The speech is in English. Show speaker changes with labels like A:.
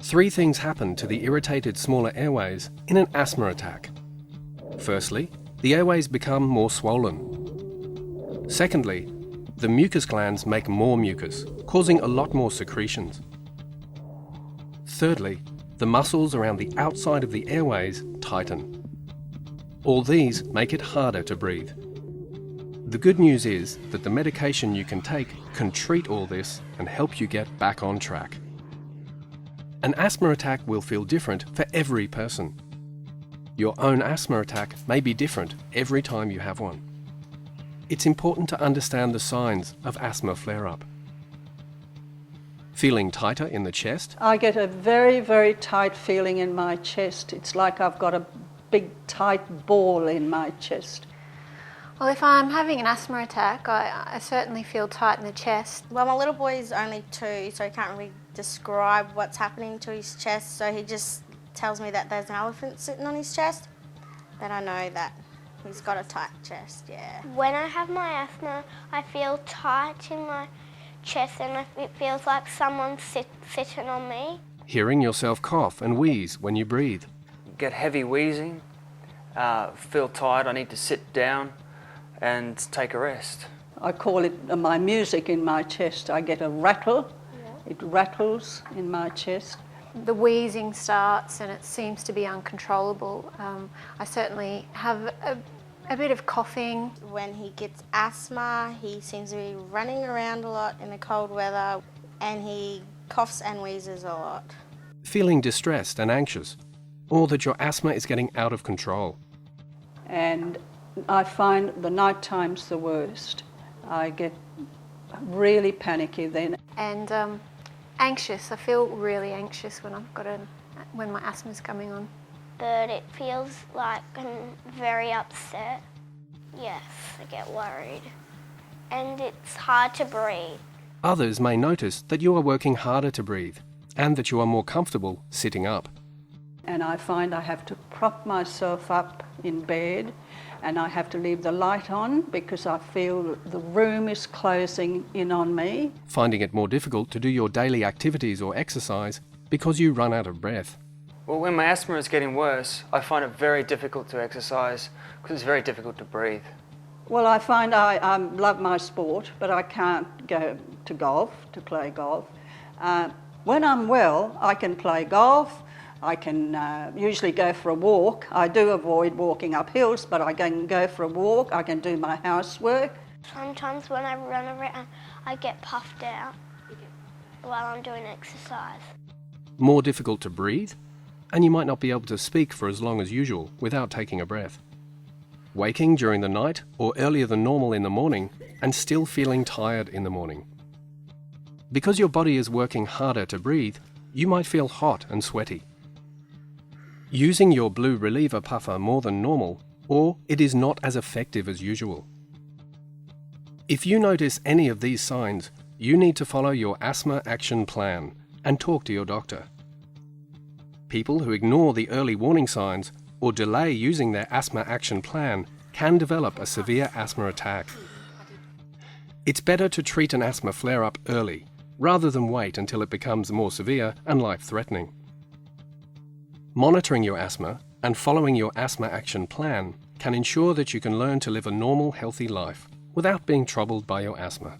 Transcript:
A: Three things happen to the irritated smaller airways in an asthma attack. Firstly, the airways become more swollen. Secondly, the mucus glands make more mucus, causing a lot more secretions. Thirdly, the muscles around the outside of the airways tighten. All these make it harder to breathe. The good news is that the medication you can take can treat all this and help you get back on track. An asthma attack will feel different for every person. Your own asthma attack may be different every time you have one. It's important to understand the signs of asthma flare-up. Feeling tighter in the chest?
B: I get a very, very tight feeling in my chest. It's like I've got a big tight ball in my chest.
C: Well, if I'm having an asthma attack, I certainly feel tight in the chest.
D: Well, my little boy is only 2, so he can't really describe what's happening to his chest, so he just tells me that there's an elephant sitting on his chest. Then I know that he's got a tight chest, yeah.
E: When I have my asthma, I feel tight in my chest and it feels like someone's sitting on me.
A: Hearing yourself cough and wheeze when you breathe.
F: Get heavy wheezing, feel tired, I need to sit down and take a rest.
B: I call it my music in my chest. I get a rattle. Yeah. It rattles in my chest.
C: The wheezing starts and it seems to be uncontrollable. I certainly have a bit of coughing.
D: When he gets asthma, he seems to be running around a lot in the cold weather and he coughs and wheezes a lot.
A: Feeling distressed and anxious, or that your asthma is getting out of control.
B: And I find the night time's the worst. I get really panicky then.
C: And anxious. I feel really anxious when when my asthma's coming on.
E: But it feels like I'm very upset. Yes, I get worried. And it's hard to breathe.
A: Others may notice that you are working harder to breathe and that you are more comfortable sitting up.
B: And I find I have to prop myself up in bed and I have to leave the light on because I feel the room is closing in on me.
A: Finding it more difficult to do your daily activities or exercise because you run out of breath.
F: Well, when my asthma is getting worse, I find it very difficult to exercise because it's very difficult to breathe.
B: Well, I find I love my sport, but I can't go to play golf. When I'm well, I can play golf. I can usually go for a walk. I do avoid walking up hills, but I can go for a walk. I can do my housework.
E: Sometimes when I run around, I get puffed out while I'm doing exercise.
A: More difficult to breathe, and you might not be able to speak for as long as usual without taking a breath. Waking during the night or earlier than normal in the morning and still feeling tired in the morning. Because your body is working harder to breathe, you might feel hot and sweaty. Using your blue reliever puffer more than normal, or it is not as effective as usual. If you notice any of these signs, you need to follow your asthma action plan and talk to your doctor. People who ignore the early warning signs or delay using their asthma action plan can develop a severe asthma attack. It's better to treat an asthma flare-up early, rather than wait until it becomes more severe and life-threatening. Monitoring your asthma and following your asthma action plan can ensure that you can learn to live a normal, healthy life without being troubled by your asthma.